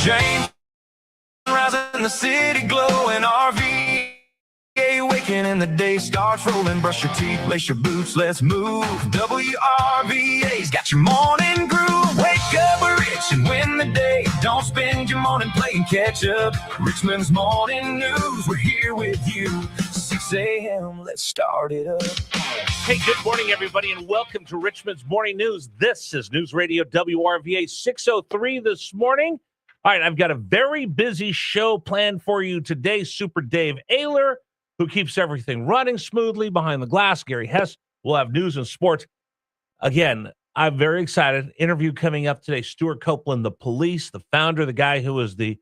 James rising, the city glowing, RVA waking and the day starts rolling. Brush your teeth, lace your boots, let's move. WRVA's got your morning groove. Wake up rich and win the day. Don't spend your morning playing catch up. Richmond's morning news, we're here with you. 6 a.m., let's start it up. Hey, good morning, everybody, and welcome to Richmond's Morning News. This is News Radio WRVA 603 this morning. All right, I've got a very busy show planned for you today. Super Dave Ayler, who keeps everything running smoothly behind the glass. Gary Hess will have news and sports. Again, I'm very excited. Interview coming up today. Stuart Copeland, the police, the founder, the guy who was the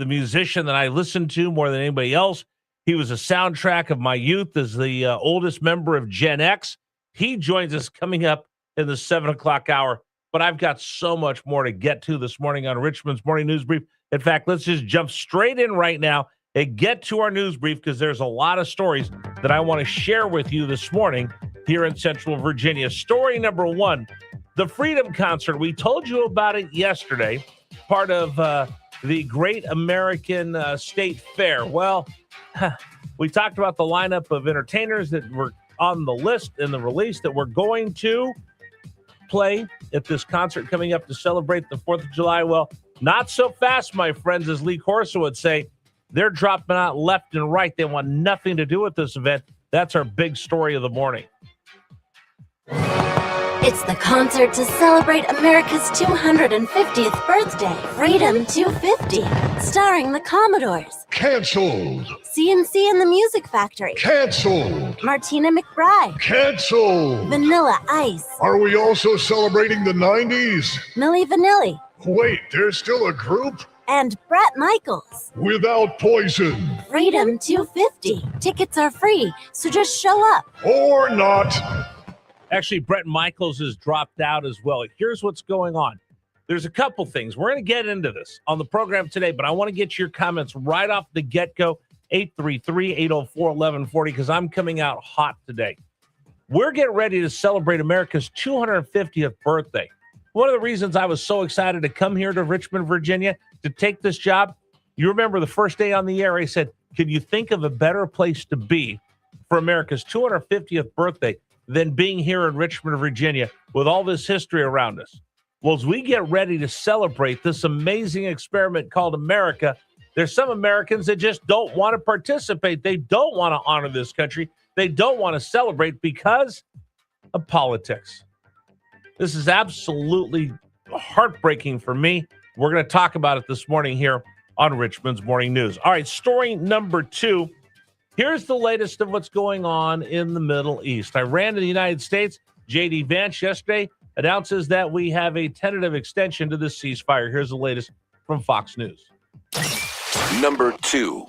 musician that I listened to more than anybody else. He was a soundtrack of my youth as the oldest member of Gen X. He joins us coming up in the 7 o'clock hour. But I've got so much more to get to this morning on Richmond's Morning News Brief. In fact, let's just jump straight in right now and get to our news brief because there's a lot of stories that I want to share with you this morning here in Central Virginia. Story number one, the Freedom Concert. We told you about it yesterday, part of the Great American State Fair. Well, we talked about the lineup of entertainers that were on the list in the release that we're going to play at this concert coming up to celebrate the 4th of July. Well, not so fast, my friends, as Lee Corso would say. They're dropping out left and right. They want nothing to do with this event. That's our big story of the morning. It's the concert to celebrate America's 250th birthday, Freedom 250, starring the Commodores. Canceled. CNC and the Music Factory. Canceled. Martina McBride. Canceled. Vanilla Ice. Are we also celebrating the 90s? Milli Vanilli. Wait, there's still a group? And Bret Michaels. Without Poison. Freedom 250. Tickets are free, so just show up. Or not. Actually, Bret Michaels has dropped out as well. Here's what's going on. There's a couple things. We're going to get into this on the program today, but I want to get your comments right off the get-go. 833-804-1140, because I'm coming out hot today. We're getting ready to celebrate America's 250th birthday. One of the reasons I was so excited to come here to Richmond, Virginia, to take this job, you remember the first day on the air, I said, can you think of a better place to be for America's 250th birthday than being here in Richmond, Virginia, with all this history around us? Well, as we get ready to celebrate this amazing experiment called America, there's some Americans that just don't want to participate. They don't want to honor this country. They don't want to celebrate because of politics. This is absolutely heartbreaking for me. We're going to talk about it this morning here on Richmond's Morning News. All right, story number two. Here's the latest of what's going on in the Middle East. Iran and the United States, J.D. Vance yesterday announces that we have a tentative extension to this ceasefire. Here's the latest from Fox News. Number two.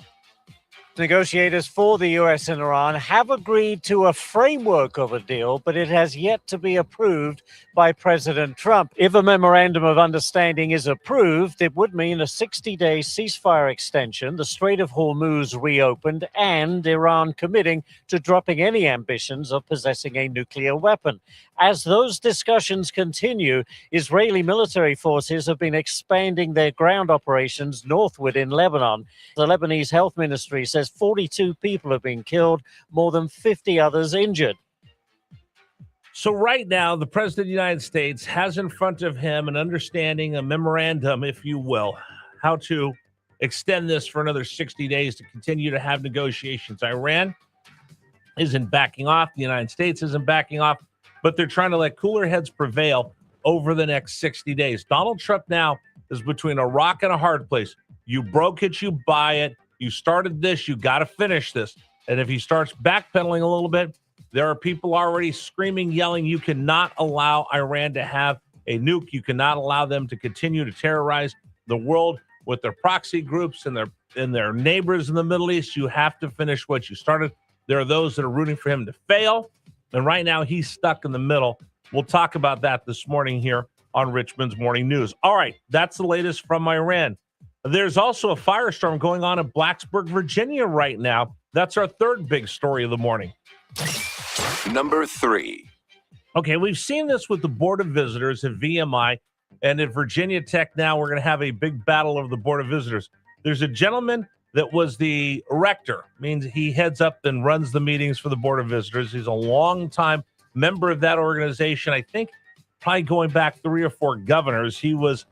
Negotiators for the U.S. and Iran have agreed to a framework of a deal, but it has yet to be approved by President Trump. If a memorandum of understanding is approved, it would mean a 60-day ceasefire extension, the Strait of Hormuz reopened, and Iran committing to dropping any ambitions of possessing a nuclear weapon. As those discussions continue, Israeli military forces have been expanding their ground operations northward in Lebanon. The Lebanese health ministry says 42 people have been killed, more than 50 others injured. So right now, the President of the United States has in front of him an understanding, a memorandum, if you will, how to extend this for another 60 days to continue to have negotiations. Iran isn't backing off. The United States isn't backing off, but they're trying to let cooler heads prevail over the next 60 days. Donald Trump now is between a rock and a hard place. You broke it, you buy it. You started this, you got to finish this. And if he starts backpedaling a little bit, there are people already screaming, yelling, you cannot allow Iran to have a nuke. You cannot allow them to continue to terrorize the world with their proxy groups and their neighbors in the Middle East. You have to finish what you started. There are those that are rooting for him to fail. And right now he's stuck in the middle. We'll talk about that this morning here on Richmond's Morning News. All right, that's the latest from Iran. There's also a firestorm going on in Blacksburg, Virginia right now. That's our third big story of the morning. Number three. Okay, we've seen this with the Board of Visitors at VMI And at Virginia Tech now, we're going to have a big battle over the Board of Visitors. There's a gentleman that was the rector, means he heads up and runs the meetings for the Board of Visitors. He's a long-time member of that organization. I think probably going back 3 or 4 governors. He was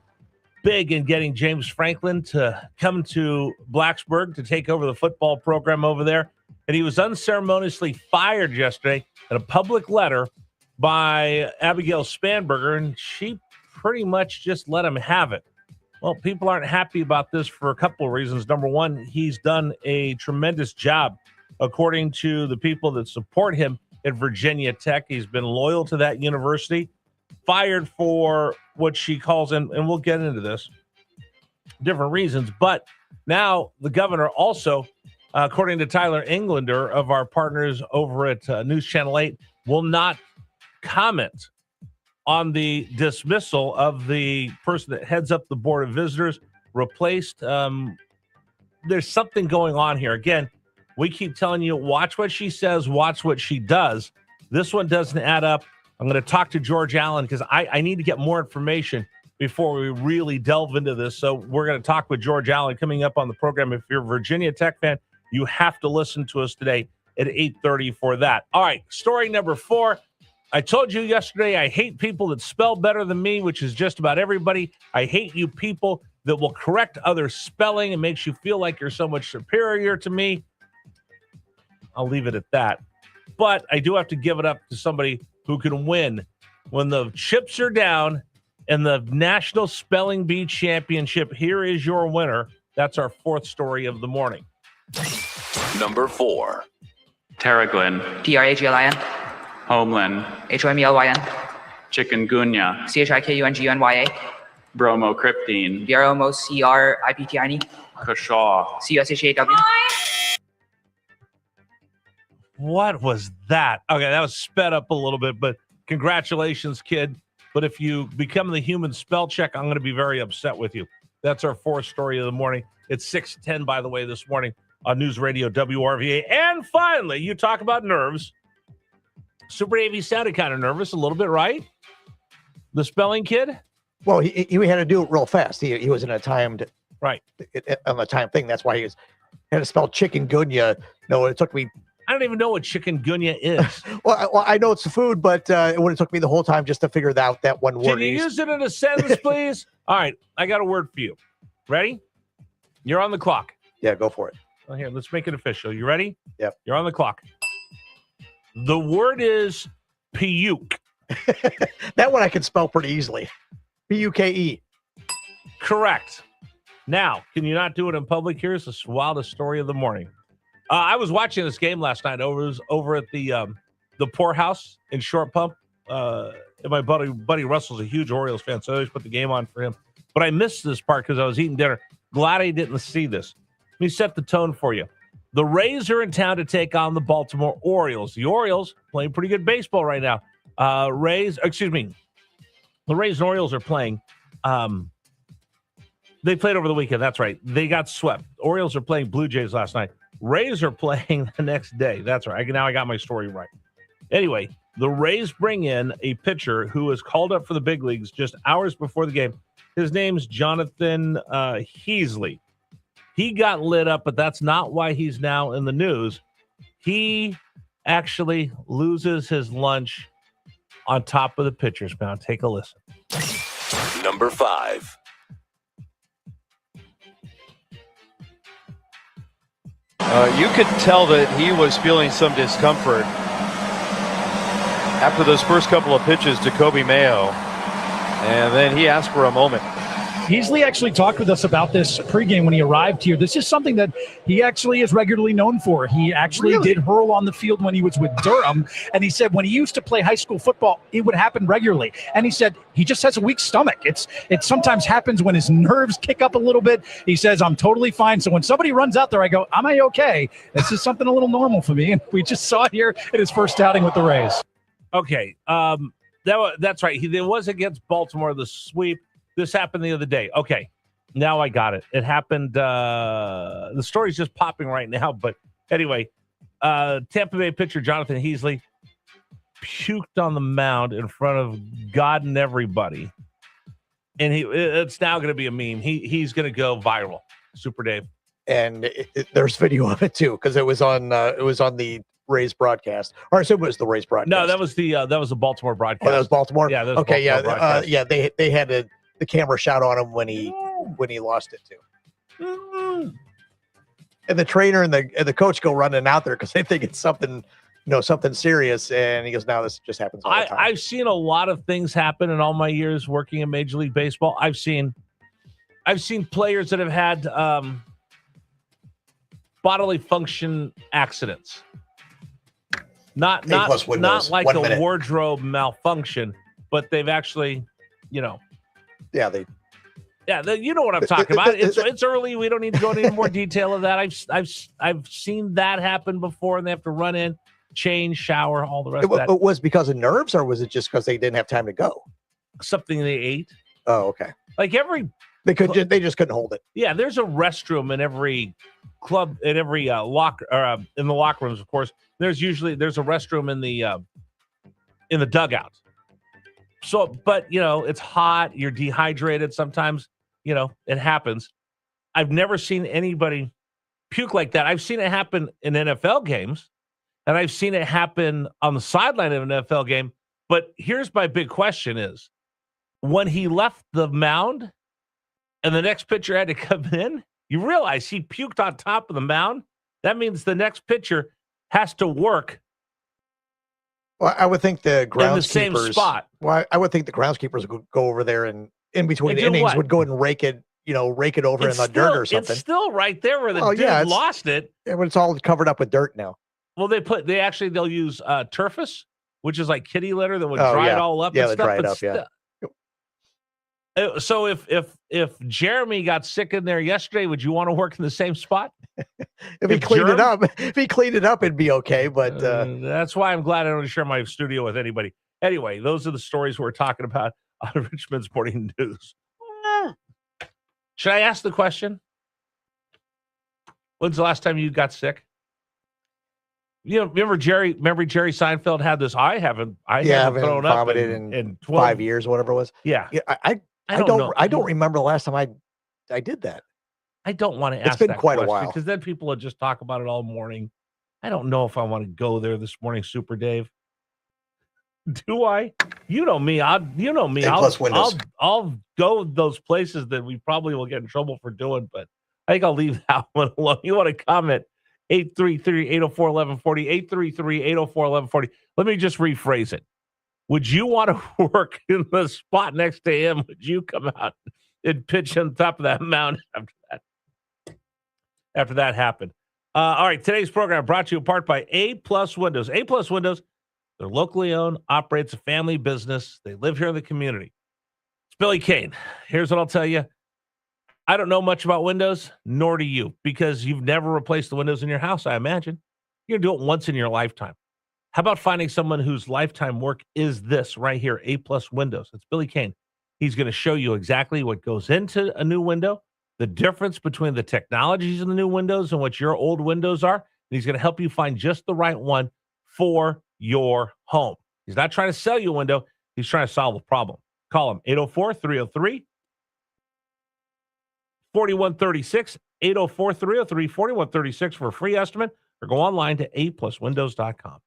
big in getting James Franklin to come to Blacksburg to take over the football program over there. And he was unceremoniously fired yesterday in a public letter by Abigail Spanberger, and she pretty much just let him have it. Well, people aren't happy about this for a couple of reasons. Number one, he's done a tremendous job, according to the people that support him at Virginia Tech. He's been loyal to that university, fired for what she calls, and we'll get into this, different reasons. But now the governor also, according to Tyler Englander of our partners over at News Channel 8, will not comment on the dismissal of the person that heads up the Board of Visitors, replaced. There's something going on here. Again, we keep telling you, watch what she says, watch what she does. This one doesn't add up. I'm going to talk to George Allen because I need to get more information before we really delve into this. So we're going to talk with George Allen coming up on the program. If you're a Virginia Tech fan, you have to listen to us today at 8:30 for that. All right, story number 4. I told you yesterday I hate people that spell better than me, which is just about everybody. I hate you people that will correct other spelling and makes you feel like you're so much superior to me. I'll leave it at that. But I do have to give it up to somebody who can win when the chips are down in the National Spelling Bee Championship. Here is your winner. That's our 4th story of the morning. Number 4. Terraglin, Traglin, Homeland, Homylyn, Chikungunya, Chikungunya, Bromocryptine, Bromocryptine, Kashaw, Cushaw. What was that? Okay, that was sped up a little bit, but congratulations, kid. But if you become the human spell check, I'm going to be very upset with you. That's our 4th story of the morning. It's 6:10, by the way, this morning on News Radio WRVA. And finally, you talk about nerves. Super Navy sounded kind of nervous a little bit, right? The spelling kid? Well, he had to do it real fast. He was in a timed right on the time thing. That's why he had to spell chikungunya. No, it took me. I don't even know what chikungunya is. well, I know it's a food, but it would have took me the whole time just to figure out that one word. Can you use it in a sentence, please? All right, I got a word for you. Ready? You're on the clock. Yeah, go for it. Well, here, let's make it official. You ready? Yep. You're on the clock. The word is puke. That one I can spell pretty easily. Puke. Correct. Now, can you not do it in public? Here's the wildest story of the morning. I was watching this game last night. Over at the Poorhouse in Short Pump. And my buddy Russell's a huge Orioles fan, so I always put the game on for him. But I missed this part because I was eating dinner. Glad I didn't see this. Let me set the tone for you. The Rays are in town to take on the Baltimore Orioles. The Orioles playing pretty good baseball right now. The Rays and Orioles are playing. They played over the weekend. That's right. They got swept. Orioles are playing Blue Jays last night. Rays are playing the next day. That's right. Now I got my story right. Anyway, the Rays bring in a pitcher who was called up for the big leagues just hours before the game. His name's Jonathan Heasley. He got lit up, but that's not why he's now in the news. He actually loses his lunch on top of the pitcher's mound. Take a listen. Number 5. You could tell that he was feeling some discomfort after those first couple of pitches to Kobe Mayo, and then he asked for a moment. Heasley actually talked with us about this pregame when he arrived here. This is something that he actually is regularly known for. He actually did hurl on the field when he was with Durham, and he said when he used to play high school football, it would happen regularly. And he said he just has a weak stomach. It sometimes happens when his nerves kick up a little bit. He says, I'm totally fine. So when somebody runs out there, I go, am I okay? This is something a little normal for me. And we just saw it here in his first outing with the Rays. Okay, that's right. It was against Baltimore, the sweep. This happened the other day. Okay, now I got it. It happened. The story's just popping right now. But anyway, Tampa Bay pitcher Jonathan Heasley puked on the mound in front of God and everybody And it's now going to be a meme. He's going to go viral. Super Dave. And there's video of it too, because it was on the Rays broadcast. Or I assume it was the Rays broadcast. No, that was the Baltimore broadcast. Oh, that was Baltimore. Yeah. That was okay. Baltimore broadcast. Yeah. They had the camera shot on him when he lost it too. And the trainer and the coach go running out there because they think it's something serious. And he goes, "No, this just happens all the time." I've seen a lot of things happen in all my years working in Major League Baseball. I've seen players that have had bodily function accidents. Not like a wardrobe malfunction, but they've actually, you know what I'm talking about. It's early. We don't need to go into any more detail of that. I've seen that happen before, and they have to run in, change, shower, all the rest of that. It was because of nerves, or was it just because they didn't have time to go? Something they ate. Oh, okay. Like they just couldn't hold it. Yeah, there's a restroom in every club, in every locker, or in the locker rooms. Of course, there's a restroom in the dugouts. So, but it's hot. You're dehydrated. Sometimes, it happens. I've never seen anybody puke like that. I've seen it happen in NFL games, and I've seen it happen on the sideline of an NFL game. But here's my big question: is when he left the mound and the next pitcher had to come in, you realize he puked on top of the mound. That means the next pitcher has to work. Well, I would think the groundskeepers in the same spot. Well, I would think the groundskeepers would go over there and in between innings would go and rake it over in the dirt or something. It's still right there where the dude lost it. Yeah, but it's all covered up with dirt now. Well, they'll use turfus, which is like kitty litter that would dry it all up. Yeah, and they stuff, dry it up. Yeah. So if Jeremy got sick in there yesterday, would you want to work in the same spot? If he cleaned it up, it'd be okay. But that's why I'm glad I don't share my studio with anybody. Anyway, those are the stories we're talking about on Richmond's Morning News. Should I ask the question? When's the last time you got sick? Remember Jerry Seinfeld had this. I haven't thrown up in 5 years, whatever it was. Yeah. I don't remember the last time I did that. I don't want to ask. It's been quite a while because then people will just talk about it all morning. I don't know if I want to go there this morning, Super Dave. Do I? You know me. I'll go those places that we probably will get in trouble for doing, but I think I'll leave that one alone. You want to comment? 833-804-1140, 833-804-1140. Let me just rephrase it. Would you want to work in the spot next to him? Would you come out and pitch on top of that mound after that happened? All right, today's program brought to you in part by A+ Windows. A+ Windows, they're locally owned, operates a family business. They live here in the community. It's Billy Kane. Here's what I'll tell you. I don't know much about Windows, nor do you, because you've never replaced the windows in your house, I imagine. You're going to do it once in your lifetime. How about finding someone whose lifetime work is this right here, A+ Windows? It's Billy Kane. He's going to show you exactly what goes into a new window, the difference between the technologies in the new windows and what your old windows are. And he's going to help you find just the right one for your home. He's not trying to sell you a window. He's trying to solve a problem. Call him 804-303-4136, 804-303-4136 for a free estimate, or go online to apluswindows.com.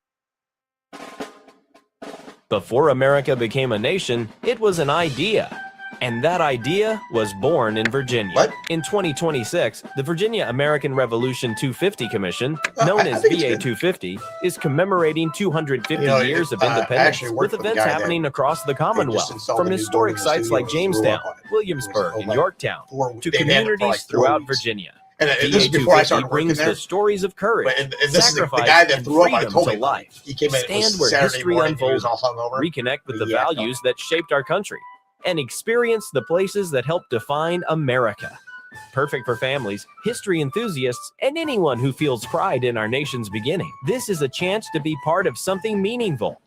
Before America became a nation, it was an idea. And that idea was born in Virginia. What? In 2026, the Virginia American Revolution 250 Commission, known as VA 250, is commemorating 250 years of independence, with events happening across the Commonwealth, from historic sites like Jamestown, Williamsburg, and Yorktown, to communities throughout Virginia. And this is before I started brings the stories of courage, sacrifice, and freedom to life. Stand where history unfolds, reconnect with the values that shaped our country, and experience the places that help define America. Perfect for families, history enthusiasts, and anyone who feels pride in our nation's beginning. This is a chance to be part of something meaningful.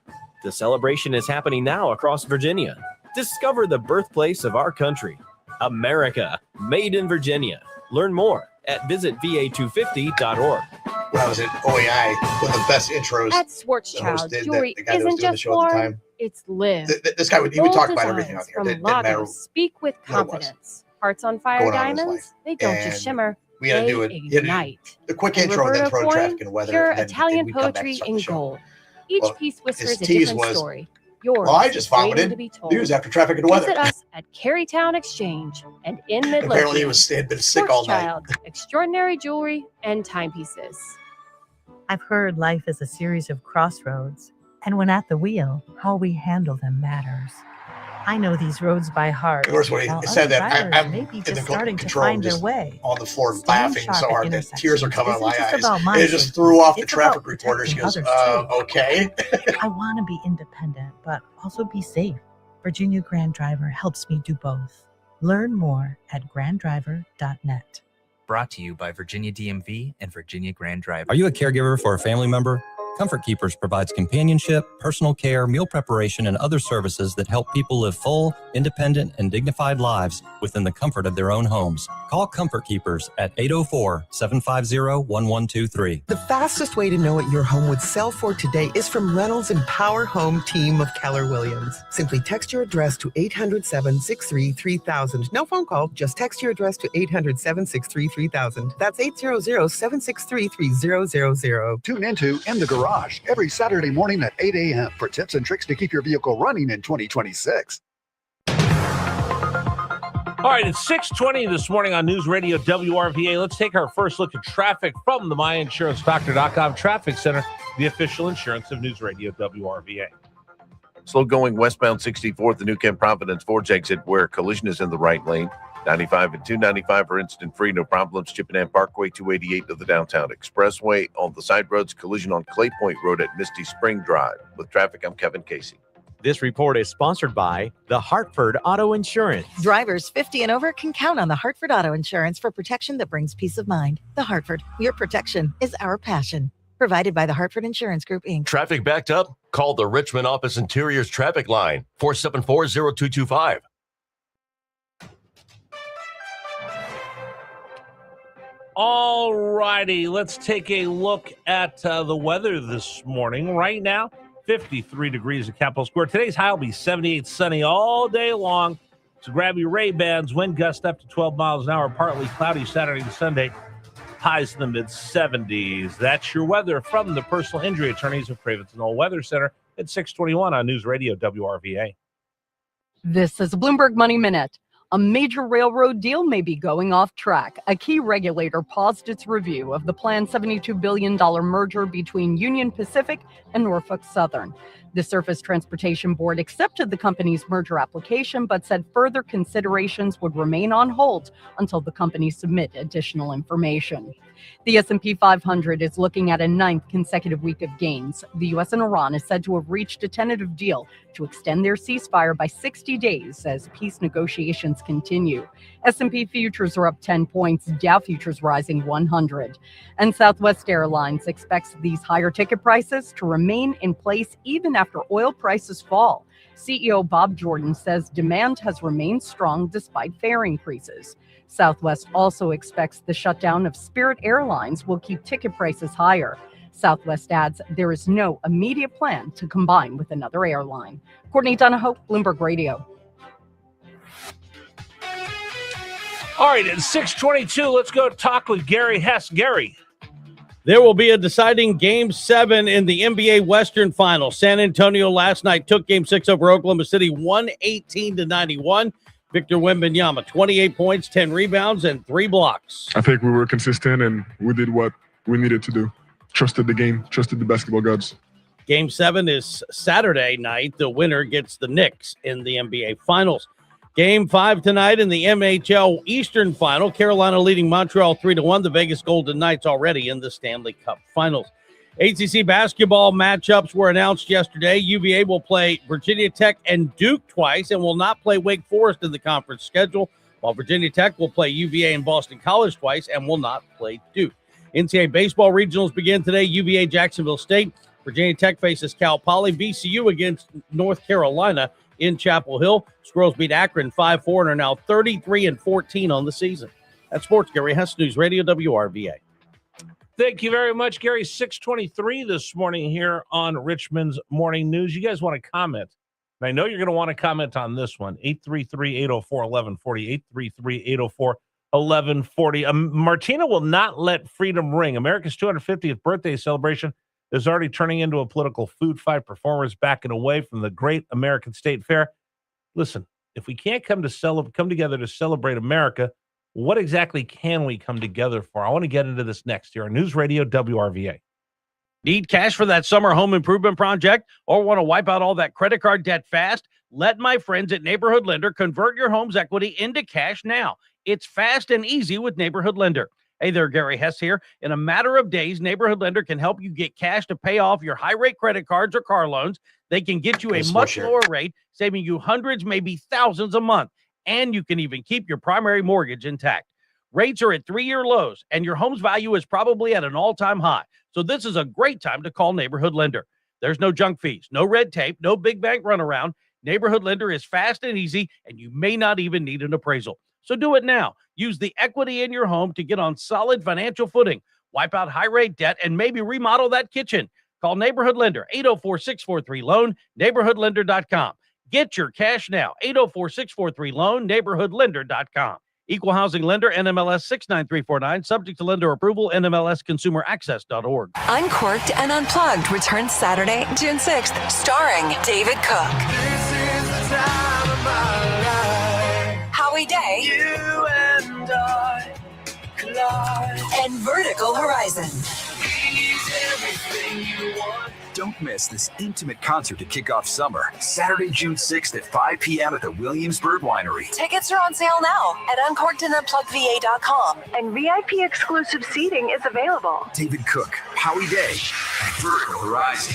The celebration is happening now across Virginia. Discover the birthplace of our country, America, made in Virginia. Learn more at visitva250.org. When I was at OEI, one of the best intros At Schwarzschild, jewelry isn't just for it's live. This guy would Bold talk about everything on designs here. from It didn't matter Lagos speak with what it was confidence. Hearts on fire going on in his diamonds, life. they don't And just shimmer, we had to they do it. You had to ignite. do the quick And intro and then Roberto throw traffic Coin, and weather. pure and then Italian we'd come back and poetry start in the show. gold. Each Well, piece whispers his a tease different was, story. Yours well, I is just waiting vomited to be told. news after traffic and weather. Visit us at Carytown Exchange and in Midlothian. Apparently he had been sick all night. Child, extraordinary jewelry and timepieces. I've heard life is a series of crossroads, and when at the wheel, how we handle them matters. I know these roads by heart. Of course, when while he said other that, drivers I'm may be in just the starting to control, find their just way. on the floor Staying laughing sharp so at hard that tears are coming out of intersections my isn't just eyes. about my It just safety. threw off the It's traffic about reporter. She goes, protecting others, too. okay. I want to be independent, but also be safe. Virginia Grand Driver helps me do both. Learn more at granddriver.net. Brought to you by Virginia DMV and Virginia Grand Driver. Are you a caregiver for a family member? Comfort Keepers provides companionship, personal care, meal preparation, and other services that help people live full, independent, and dignified lives within the comfort of their own homes. Call Comfort Keepers at 804-750-1123. The fastest way to know what your home would sell for today is from Reynolds and Power Home team of Keller Williams. Simply text your address to 800-763-3000. No phone call, just text your address to 800-763-3000. That's 800-763-3000. Tune into In the Garage every Saturday morning at 8 a.m. for tips and tricks to keep your vehicle running in 2026. All right, it's 6:20 this morning on News Radio WRVA. Let's take our first look at traffic from the MyInsuranceDoctor.com Traffic Center, the official insurance of News Radio WRVA. Slow going westbound 64th, the New Kent Providence Forge exit where collision is in the right lane. 95 and 295 are incident free, no problems. Chippenham Parkway 288 to the downtown expressway. On the side roads, collision on Clay Point Road at Misty Spring Drive. With traffic, I'm Kevin Casey. This report is sponsored by the Hartford Auto Insurance. Drivers 50 and over can count on the Hartford Auto Insurance for protection that brings peace of mind. The Hartford, your protection is our passion. Provided by the Hartford Insurance Group, Inc. Traffic backed up? Call the Richmond Office Interiors Traffic Line, 474-0225. All righty, let's take a look at the weather this morning. Right now, 53 degrees at Capitol Square. Today's high will be 78, sunny all day long. So grab your Ray-Bans, wind gust up to 12 miles an hour, partly cloudy Saturday and Sunday, highs in the mid-70s. That's your weather from the personal injury attorneys of Craventon Knoll Weather Center at 621 on News Radio WRVA. This is a Bloomberg Money Minute. A major railroad deal may be going off track. A key regulator paused its review of the planned $72 billion merger between Union Pacific and Norfolk Southern. The Surface Transportation Board accepted the company's merger application, but said further considerations would remain on hold until the company submit additional information. The S&P 500 is looking at a ninth consecutive week of gains. The U.S. and Iran is said to have reached a tentative deal to extend their ceasefire by 60 days as peace negotiations continue. S&P futures are up 10 points, Dow futures rising 100. And Southwest Airlines expects these higher ticket prices to remain in place even after oil prices fall. CEO Bob Jordan says demand has remained strong despite fare increases. Southwest also expects the shutdown of Spirit Airlines will keep ticket prices higher. Southwest adds there is no immediate plan to combine with another airline. Courtney Donahoe, Bloomberg Radio. All right, at 6:22, let's go talk with Gary Hess. Gary. There will be a deciding Game 7 in the NBA Western Final. San Antonio last night took Game 6 over Oklahoma City 118-91. Victor Wembanyama, 28 points, 10 rebounds, and 3 blocks. I think we were consistent and we did what we needed to do. Trusted the game, trusted the basketball gods. Game 7 is Saturday night. The winner gets the Knicks in the NBA Finals. Game 5 tonight in the MHL Eastern Final. Carolina leading Montreal 3-1. The Vegas Golden Knights already in the Stanley Cup Finals. ACC basketball matchups were announced yesterday. UVA will play Virginia Tech and Duke twice and will not play Wake Forest in the conference schedule, while Virginia Tech will play UVA and Boston College twice and will not play Duke. NCAA baseball regionals begin today. UVA Jacksonville State. Virginia Tech faces Cal Poly. VCU against North Carolina in Chapel Hill. Squirrels beat Akron 5-4 and are now 33-14 on the season. That's Sports. Gary Hess, News Radio WRVA. Thank you very much, Gary. 6:23 this morning here on Richmond's Morning News. You guys want to comment And I know you're going to want to comment on this one. 833-804-1140, 833-804-1140. Martina will not let freedom ring. America's 250th birthday celebration is already turning into a political food fight. Performers backing away from the great American State Fair. Listen, if we can't come together to celebrate America, what exactly can we come together for? I want to get into this next here on News Radio WRVA. Need cash for that summer home improvement project or want to wipe out all that credit card debt fast? Let my friends at Neighborhood Lender convert your home's equity into cash now. It's fast and easy with Neighborhood Lender. Hey there, Gary Hess here. In a matter of days, Neighborhood Lender can help you get cash to pay off your high-rate credit cards or car loans. They can get you a much lower rate, saving you hundreds, maybe thousands a month. And you can even keep your primary mortgage intact. Rates are at 3-year lows, and your home's value is probably at an all-time high. So this is a great time to call Neighborhood Lender. There's no junk fees, no red tape, no big bank runaround. Neighborhood Lender is fast and easy, and you may not even need an appraisal. So do it now. Use the equity in your home to get on solid financial footing. Wipe out high-rate debt and maybe remodel that kitchen. Call Neighborhood Lender, 804-643-LOAN, neighborhoodlender.com. Get your cash now, 804-643-LOAN, neighborhoodlender.com. Equal housing lender, NMLS 69349, subject to lender approval, NMLSconsumeraccess.org. Uncorked and Unplugged returns Saturday, June 6th, starring David Cook. This is the time of my life. Howie Day. You and I collide. And Vertical Horizon. He's everything you want. Don't miss this intimate concert to kick off summer. Saturday, June 6th at 5 p.m. at the Williamsburg Winery. Tickets are on sale now at uncorkedandunpluggedva.com. And VIP exclusive seating is available. David Cook, Howie Day, and Vertical Horizon.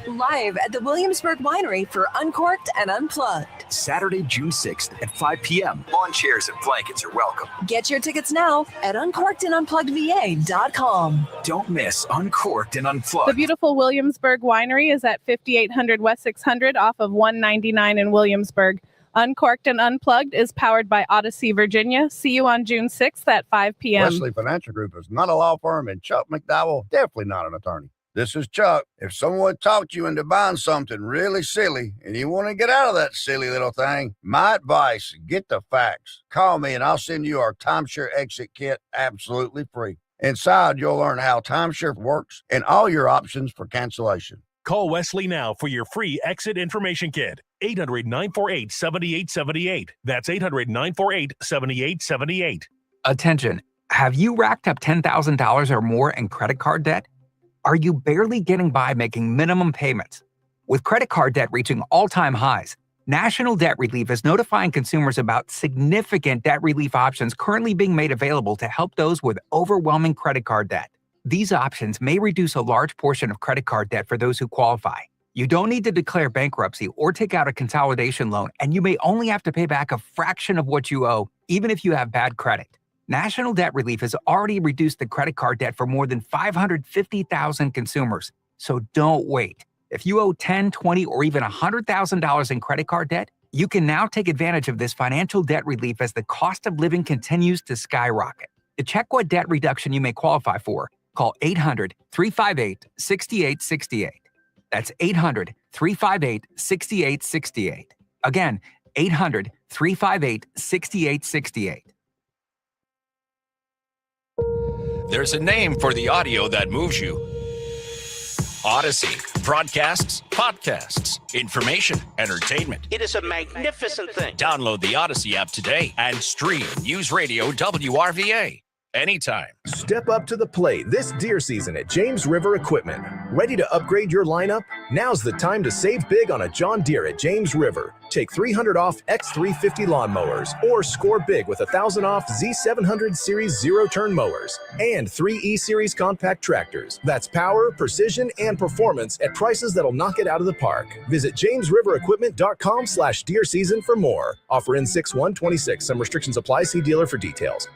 Live at the Williamsburg Winery for Uncorked and Unplugged. Saturday, June 6th at 5 p.m. Lawn chairs and blankets are welcome. Get your tickets now at uncorkedandunpluggedva.com. Don't miss Uncorked and Unplugged. The beautiful Williamsburg Winery is at 5800 West 600 off of 199 in Williamsburg. Uncorked and Unplugged is powered by Odyssey, Virginia. See you on June 6th at 5 p.m. Wesley Financial Group is not a law firm, and Chuck McDowell definitely not an attorney. This is Chuck. If someone talked you into buying something really silly and you want to get out of that silly little thing, my advice, get the facts. Call me and I'll send you our timeshare exit kit absolutely free. Inside, you'll learn how timeshare works and all your options for cancellation. Call Wesley now for your free exit information kit. 800-948-7878. That's 800-948-7878. Attention. Have you racked up $10,000 or more in credit card debt? Are you barely getting by making minimum payments? With credit card debt reaching all-time highs, National Debt Relief is notifying consumers about significant debt relief options currently being made available to help those with overwhelming credit card debt. These options may reduce a large portion of credit card debt for those who qualify. You don't need to declare bankruptcy or take out a consolidation loan, and you may only have to pay back a fraction of what you owe, even if you have bad credit. National Debt Relief has already reduced the credit card debt for more than 550,000 consumers. So don't wait. If you owe $10,000, $20,000, or even $100,000 in credit card debt, you can now take advantage of this financial debt relief as the cost of living continues to skyrocket. To check what debt reduction you may qualify for, call 800-358-6868. That's 800-358-6868. Again, 800-358-6868. There's a name for the audio that moves you. Odyssey. Broadcasts, podcasts, information, entertainment. It is a magnificent thing. Download the Odyssey app today and stream News Radio WRVA anytime. Step up to the plate this deer season at James River Equipment. Ready to upgrade your lineup? Now's the time to save big on a John Deere at James River. Take $300 off X350 lawnmowers or score big with $1,000 off Z700 Series zero-turn mowers and 3 E-Series compact tractors. That's power, precision, and performance at prices that'll knock it out of the park. Visit JamesRiverEquipment.com/deer season for more. Offer in 6/1/26. Some restrictions apply. See dealer for details.